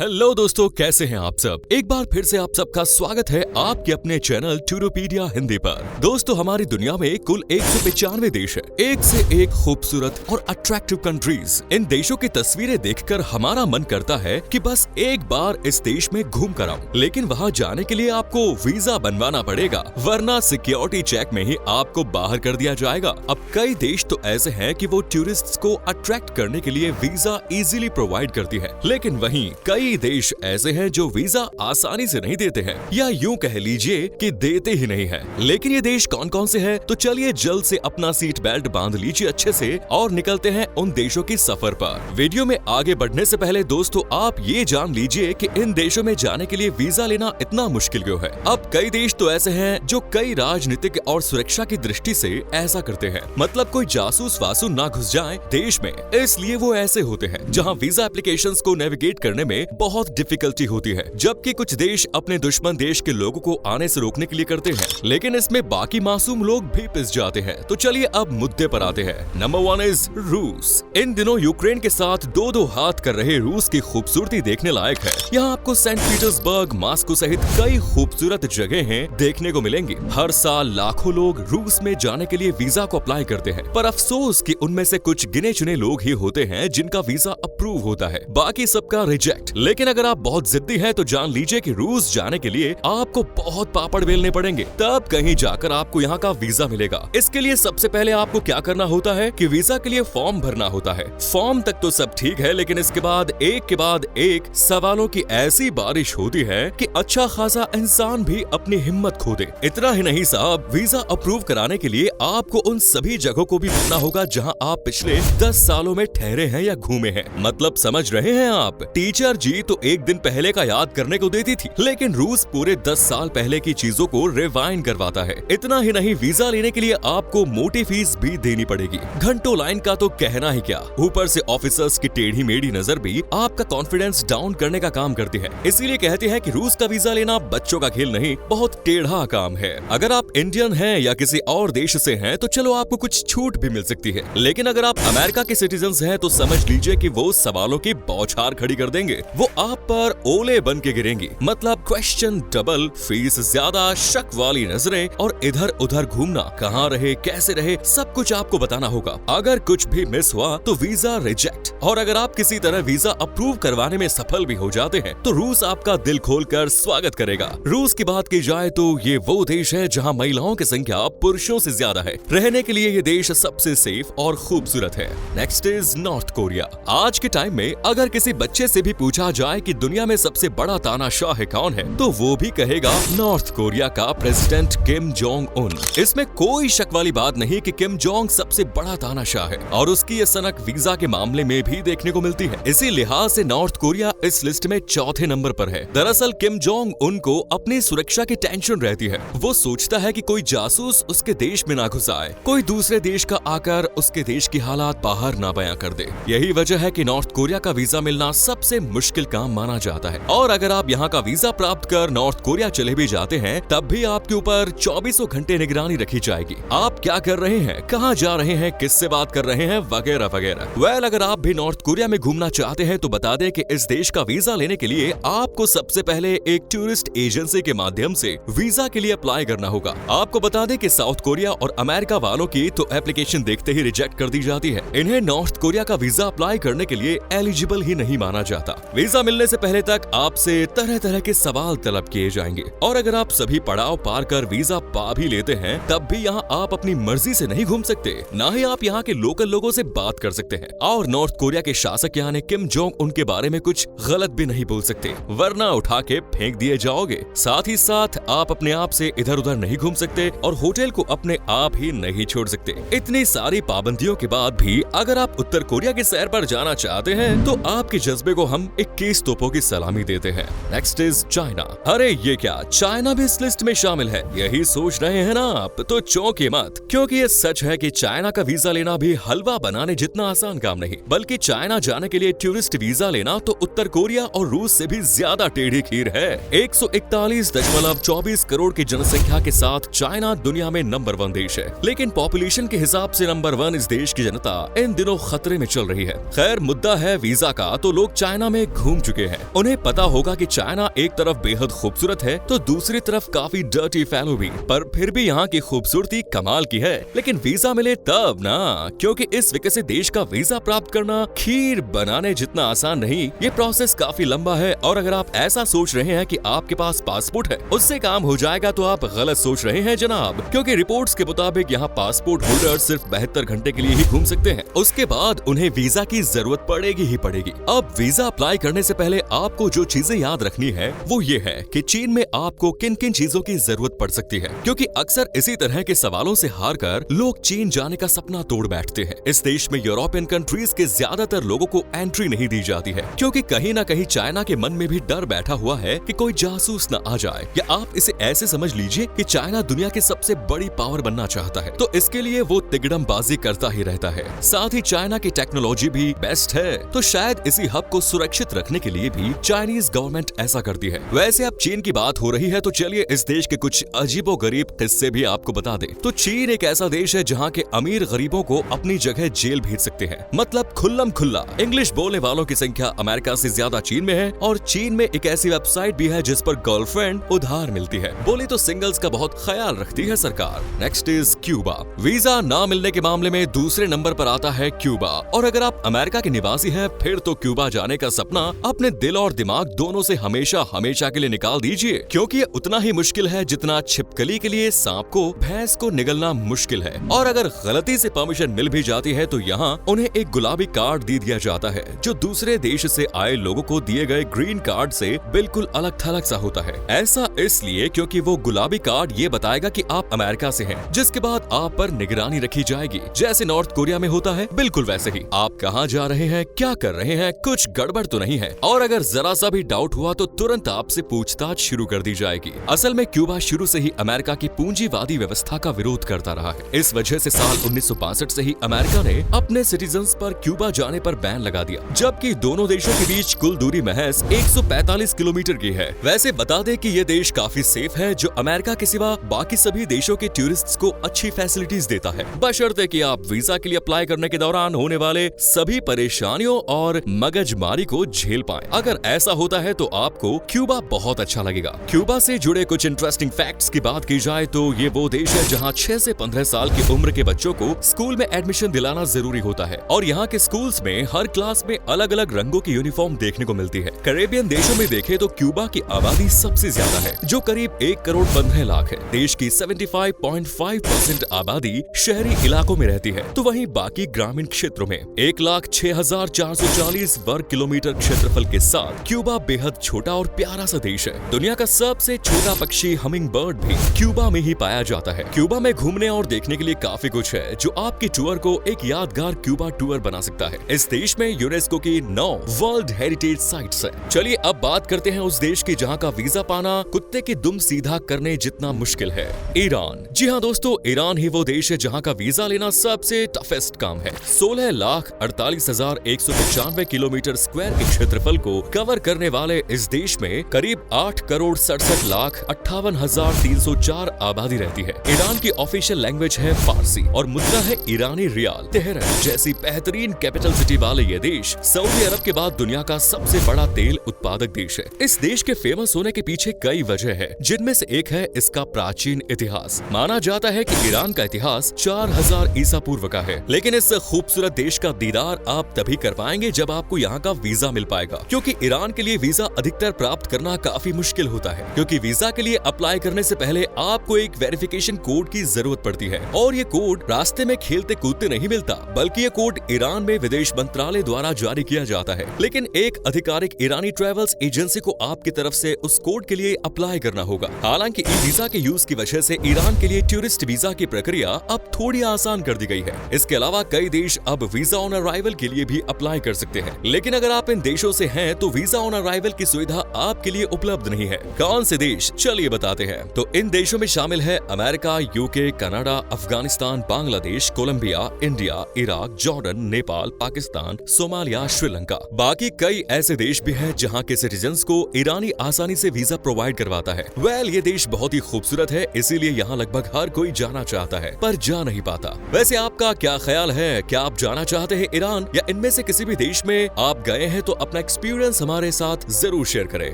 Hello दोस्तों, कैसे हैं आप सब। एक बार फिर से आप सबका स्वागत है आपके अपने चैनल टूरोपीडिया हिंदी पर। दोस्तों, हमारी दुनिया में कुल 195 देश है, एक से एक खूबसूरत और अट्रैक्टिव कंट्रीज। इन देशों की तस्वीरें देखकर हमारा मन करता है कि बस एक बार इस देश में घूम कर आऊं, लेकिन वहां जाने के लिए आपको वीजा बनवाना पड़ेगा, वरना सिक्योरिटी चेक में ही आपको बाहर कर दिया जाएगा। अब कई देश तो ऐसे हैं कि वो टूरिस्ट्स को अट्रैक्ट करने के लिए वीजा इजीली प्रोवाइड करती है, लेकिन वहीं कई देश ऐसे हैं जो वीजा आसानी से नहीं देते हैं, या यूं कह लीजिए कि देते ही नहीं हैं। लेकिन ये देश कौन कौन से हैं, तो चलिए जल्द से अपना सीट बेल्ट बांध लीजिए अच्छे से और निकलते हैं उन देशों की सफर पर। वीडियो में आगे बढ़ने से पहले दोस्तों आप ये जान लीजिए कि इन देशों में जाने के लिए वीजा लेना इतना मुश्किल क्यों है। अब कई देश तो ऐसे हैं जो कई राजनीतिक और सुरक्षा की दृष्टि से ऐसा करते हैं, मतलब कोई जासूस वासू ना घुस जाए देश में, इसलिए वो ऐसे होते हैं जहाँ वीजा एप्लीकेशंस को नेविगेट करने में बहुत डिफिकल्टी होती है, जबकि कुछ देश अपने दुश्मन देश के लोगों को आने से रोकने के लिए करते हैं, लेकिन इसमें बाकी मासूम लोग भी पिस जाते हैं। तो चलिए अब मुद्दे पर आते हैं। नंबर 1 इज रूस। इन दिनों यूक्रेन के साथ दो दो हाथ कर रहे रूस की खूबसूरती देखने लायक है। यहाँ आपको सेंट पीटर्सबर्ग, मॉस्को सहित कई खूबसूरत जगह देखने को मिलेंगी। हर साल लाखों लोग रूस में जाने के लिए वीजा को अप्लाई करते हैं, पर अफसोस कि उनमें से कुछ गिने चुने लोग ही होते हैं जिनका वीजा अप्रूव होता है, बाकी सबका रिजेक्ट। लेकिन अगर आप बहुत जिद्दी हैं तो जान लीजिए कि रूस जाने के लिए आपको बहुत पापड़ बेलने पड़ेंगे, तब कहीं जाकर आपको यहाँ का वीजा मिलेगा। इसके लिए सबसे पहले आपको क्या करना होता है कि वीजा के लिए फॉर्म भरना होता है। फॉर्म तक तो सब ठीक है, लेकिन इसके बाद एक सवालों की ऐसी बारिश होती है कि अच्छा खासा इंसान भी अपनी हिम्मत खो दे। इतना ही नहीं साहब, वीजा अप्रूव कराने के लिए आपको उन सभी जगहों को भी भरना होगा जहाँ आप पिछले 10 सालों में ठहरे हैं या घूमे हैं। मतलब समझ रहे हैं आप। टीचर जी तो एक दिन पहले का याद करने को देती थी, लेकिन रूस पूरे 10 साल पहले की चीजों को रिवाइंड करवाता है। इतना ही नहीं, वीजा लेने के लिए आपको मोटी फीस भी देनी पड़ेगी। घंटों लाइन का तो कहना ही क्या, ऊपर से ऑफिसर्स की टेढ़ी मेढ़ी नजर भी आपका कॉन्फिडेंस डाउन करने का काम करती है। इसीलिए कहते हैं कि रूस का वीजा लेना बच्चों का खेल नहीं, बहुत टेढ़ा काम है। अगर आप इंडियन हैं या किसी और देश से हैं तो चलो आपको कुछ छूट भी मिल सकती है, लेकिन अगर आप अमेरिका के सिटीजन हैं तो समझ लीजिए कि वो सवालों की बौछार खड़ी कर देंगे। वो आप पर ओले बन के गिरेंगी। मतलब क्वेश्चन डबल, फीस ज्यादा, शक वाली नजरें और इधर उधर घूमना, कहाँ रहे कैसे रहे सब कुछ आपको बताना होगा। अगर कुछ भी मिस हुआ तो वीजा रिजेक्ट, और अगर आप किसी तरह वीजा अप्रूव करवाने में सफल भी हो जाते हैं तो रूस आपका दिल खोलकर स्वागत करेगा। रूस की बात की जाए तो ये वो देश है जहाँ महिलाओं की संख्या पुरुषों से ज्यादा है। रहने के लिए ये देश सबसे सेफ और खूबसूरत है। Next is north Korea. आज के टाइम में अगर किसी बच्चे से भी पूछा जाए कि दुनिया में सबसे बड़ा तानाशाह कौन है, तो वो भी कहेगा नॉर्थ कोरिया का प्रेसिडेंट किम जोंग उन। इसमें कोई शक वाली बात नहीं कि किम जोंग सबसे बड़ा तानाशाह है, और उसकी ये सनक वीजा के मामले में भी देखने को मिलती है। इसी लिहाज से नॉर्थ कोरिया इस लिस्ट में चौथे नंबर पर है। दरअसल किम जोंग उन को अपनी सुरक्षा की टेंशन रहती है। वो सोचता है कि कोई जासूस उसके देश में ना घुस आए, कोई दूसरे देश का आकर उसके देश की हालात बाहर ना बयां कर दे। यही वजह है कि नॉर्थ कोरिया का वीजा मिलना सबसे मुश्किल काम माना जाता है। और अगर आप यहाँ का वीजा प्राप्त कर नॉर्थ कोरिया चले भी जाते हैं तब भी आपके ऊपर 24 घंटे निगरानी रखी जाएगी। आप क्या कर रहे हैं, कहाँ जा रहे हैं, किससे बात कर रहे हैं, वगैरह वगैरह। वेल, अगर आप भी नॉर्थ कोरिया में घूमना चाहते हैं तो बता दें कि इस देश का वीजा लेने के लिए आपको सबसे पहले एक टूरिस्ट एजेंसी के माध्यम से वीजा के लिए अप्लाई करना होगा। आपको बता दें कि साउथ कोरिया और अमेरिका वालों की तो एप्लीकेशन देखते ही रिजेक्ट कर दी जाती है। इन्हें नॉर्थ कोरिया का वीजा अप्लाई करने के लिए एलिजिबल ही नहीं माना जाता। वीजा मिलने से पहले तक आपसे तरह तरह के सवाल तलब किए जाएंगे, और अगर आप सभी पड़ाव पार कर वीजा पा भी लेते हैं तब भी यहाँ आप अपनी मर्जी से नहीं घूम सकते, ना ही आप यहाँ के लोकल लोगों से बात कर सकते हैं। और नॉर्थ कोरिया के शासक यानी किम जोंग उनके बारे में कुछ गलत भी नहीं बोल सकते, वरना उठा के फेंक दिए जाओगे। साथ ही साथ आप अपने आप से इधर उधर नहीं घूम सकते और होटल को अपने आप ही नहीं छोड़ सकते। इतनी सारी पाबंदियों के बाद भी अगर आप उत्तर कोरिया के सैर पर जाना चाहते हैं तो आपके जज्बे को हम 21 तोपों की सलामी देते हैं। Next is China. अरे ये क्या, चाइना भी इस लिस्ट में शामिल है? यही सोच रहे हैं ना आप, तो चौंकिए मत, क्योंकि ये सच है कि चाइना का वीजा लेना भी हलवा बनाने जितना आसान काम नहीं, बल्कि चाइना जाने के लिए टूरिस्ट वीजा लेना तो उत्तर कोरिया और रूस से भी ज्यादा टेढ़ी खीर है। 141.24 करोड़ की जनसंख्या के साथ चाइना दुनिया में नंबर 1 देश है, लेकिन पॉपुलेशन के हिसाब से नंबर 1 इस देश की जनता इन दिनों खतरे में चल रही है। खैर, मुद्दा है वीजा का, तो लोग चाइना में घूम घूम चुके हैं उन्हें पता होगा कि चाइना एक तरफ बेहद खूबसूरत है तो दूसरी तरफ काफी डर्टी फैलो भी, पर फिर भी यहाँ की खूबसूरती कमाल की है। लेकिन वीजा मिले तब ना, क्योंकि इस विकसित देश का वीजा प्राप्त करना खीर बनाने जितना आसान नहीं। ये प्रोसेस काफी लंबा है और अगर आप ऐसा सोच रहे हैं कि आपके पास पासपोर्ट है उससे काम हो जाएगा तो आप गलत सोच रहे हैं जनाब, क्योंकि रिपोर्ट्स के मुताबिक यहाँ पासपोर्ट होल्डर सिर्फ 72 घंटे के लिए ही घूम सकते हैं। उसके बाद उन्हें वीजा की जरूरत पड़ेगी ही पड़ेगी। अब वीजा अप्लाई करने से पहले आपको जो चीजें याद रखनी है वो ये है कि चीन में आपको किन किन चीजों की जरूरत पड़ सकती है, क्योंकि अक्सर इसी तरह के सवालों से हारकर लोग चीन जाने का सपना तोड़ बैठते हैं। इस देश में यूरोपियन कंट्रीज के ज्यादातर लोगों को एंट्री नहीं दी जाती है, क्योंकि कहीं ना कहीं चाइना के मन में भी डर बैठा हुआ है कि कोई जासूस न आ जाए, या आप इसे ऐसे समझ लीजिए कि चाइना दुनिया की सबसे बड़ी पावर बनना चाहता है, तो इसके लिए वो तिगड़मबाजी करता ही रहता है। साथ ही चाइना की टेक्नोलॉजी भी बेस्ट है, तो शायद इसी हब को सुरक्षित रखने के लिए भी चाइनीज गवर्नमेंट ऐसा करती है। वैसे अब चीन की बात हो रही है तो चलिए इस देश के कुछ अजीबोगरीब किस्से भी आपको बता दें। तो चीन एक ऐसा देश है जहाँ के अमीर गरीबों को अपनी जगह जेल भेज सकते हैं, मतलब खुल्लम खुल्ला। इंग्लिश बोलने वालों की संख्या अमेरिका से ज्यादा चीन में है और चीन में एक ऐसी वेबसाइट भी है जिस पर गर्लफ्रेंड उधार मिलती है। बोली तो सिंगल्स का बहुत ख्याल रखती है सरकार। Next is Cuba. वीजा ना मिलने के मामले में दूसरे नंबर पर आता है क्यूबा, और अगर आप अमेरिका के निवासी हैं फिर तो क्यूबा जाने का सपना अपने दिल और दिमाग दोनों से हमेशा हमेशा के लिए निकाल दीजिए, क्योंकि ये उतना ही मुश्किल है जितना छिपकली के लिए सांप को भैंस को निगलना मुश्किल है। और अगर गलती से परमिशन मिल भी जाती है तो यहाँ उन्हें एक गुलाबी कार्ड दे दिया जाता है जो दूसरे देश से आए लोगों को दिए गए ग्रीन कार्ड से बिल्कुल अलग थलग सा होता है। ऐसा इसलिए क्योंकि वो गुलाबी कार्ड ये बताएगा कि आप अमेरिका से हैं, जिसके बाद आप पर निगरानी रखी जाएगी, जैसे नॉर्थ कोरिया में होता है बिल्कुल वैसे ही। आप कहाँ जा रहे हैं, क्या कर रहे हैं, कुछ गड़बड़ तो नहीं है, और अगर जरा सा भी डाउट हुआ तो तुरंत आपसे पूछताछ शुरू कर दी जाएगी। असल में क्यूबा शुरू से ही अमेरिका की पूंजीवादी व्यवस्था का विरोध करता रहा है। इस वजह से साल 1962 से ही अमेरिका ने अपने सिटीजन्स पर क्यूबा जाने पर बैन लगा दिया, जबकि दोनों देशों के बीच कुल दूरी महज 145 किलोमीटर की है। वैसे बता दें कि ये देश काफी सेफ है, जो अमेरिका के सिवा बाकी सभी देशों के टूरिस्ट्स को अच्छी फैसिलिटीज देता है, बशर्ते कि आप वीजा के लिए अप्लाई करने के दौरान होने वाले सभी परेशानियों और मगजमारी को झेल पाएं। अगर ऐसा होता है तो आपको क्यूबा बहुत अच्छा लगेगा। क्यूबा से जुड़े कुछ इंटरेस्टिंग फैक्ट्स की बात की जाए तो ये वो देश है जहाँ 6 से 15 साल की उम्र के बच्चों को स्कूल में एडमिशन दिलाना जरूरी होता है, और यहाँ के स्कूल्स में हर क्लास में अलग अलग रंगों की यूनिफॉर्म देखने को मिलती है। कैरेबियन देशों में देखें तो क्यूबा की आबादी सबसे ज्यादा है, जो करीब 1 करोड़ 15 लाख है। देश की 75.5% आबादी शहरी इलाकों में रहती है, तो वहीं बाकी ग्रामीण क्षेत्रों में 1,06,440 वर्ग किलोमीटर क्षेत्रफल के साथ क्यूबा बेहद छोटा और प्यारा सा देश है। दुनिया का सबसे छोटा पक्षी हमिंग बर्ड भी क्यूबा में ही पाया जाता है। क्यूबा में घूमने और देखने के लिए काफी कुछ है, जो आपके टूर को एक यादगार क्यूबा टूर बना सकता है। इस देश में यूनेस्को की 9 वर्ल्ड हेरिटेज साइट्स है। चलिए अब बात करते हैं उस देश की जहाँ का वीजा पाना कुत्ते की दुम सीधा करने जितना मुश्किल है, ईरान। जी हाँ दोस्तों, ईरान ही वो देश है जहाँ का वीजा लेना सबसे टफेस्ट काम है। 16,48,195 किलोमीटर स्क्वायर के क्षेत्रफल को कवर करने वाले इस देश में करीब 8,67,58,304 आबादी रहती है। ईरान की ऑफिशियल लैंग्वेज है फारसी और मुद्रा है ईरानी रियाल। तेहरान जैसी बेहतरीन कैपिटल सिटी वाले ये देश सऊदी अरब के बाद दुनिया का सबसे बड़ा तेल उत्पादक देश है। इस देश के फेमस होने के पीछे कई वजह है, जिनमें से एक है इसका प्राचीन इतिहास। माना जाता है कि ईरान का इतिहास 4000 ईसा पूर्व का है, लेकिन इस खूबसूरत देश का दीदार आप तभी कर पाएंगे जब आपको यहाँ का वीजा मिल पाएगा, क्योंकि ईरान के लिए वीजा अधिकतर प्राप्त करना काफी मुश्किल होता है, क्योंकि वीजा के लिए अप्लाई करने से पहले आपको एक वेरिफिकेशन कोड की जरूरत पड़ती है, और ये कोड रास्ते में खेलते कूदते नहीं मिलता, बल्कि ये कोड ईरान में विदेश मंत्रालय द्वारा जारी किया जाता है। लेकिन एक आधिकारिक ईरानी ट्रेवल्स एजेंसी को आपकी तरफ से उस कोड के लिए अप्लाई करना होगा। हालांकि ई वीजा के यूज की वजह से ईरान के लिए टूरिस्ट वीजा की प्रक्रिया अब थोड़ी आसान कर दी गई है। इसके अलावा कई देश अब वीजा ऑन अराइवल के लिए भी अप्लाई कर सकते हैं, लेकिन अगर आप इन देशों से हैं तो वीजा ऑन अराइवल की सुविधा आपके लिए उपलब्ध नहीं है। कौन से देश, चलिए बताते हैं। तो इन देशों में शामिल है America, UK, Canada, Afghanistan, Bangladesh, Colombia, India, Iraq, Jordan, Nepal, Pakistan, Somalia, Sri Lanka. बाकी कई ऐसे देश भी हैं जहां के सिटीजन्स को ईरानी आसानी से वीजा प्रोवाइड करवाता है। ये देश बहुत ही खूबसूरत है, इसीलिए यहाँ लगभग हर कोई जाना चाहता है पर जा नहीं पाता। वैसे आपका क्या ख्याल है, क्या आप जाना चाहते हैं ईरान, या इनमें से किसी भी देश में आप गए हैं तो अपना एक्सपीरियंस हमारे साथ जरूर शेयर करें।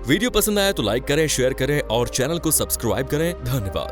वीडियो पसंद आया तो लाइक करें, शेयर करें और चैनल को सब्सक्राइब करें। धन्यवाद।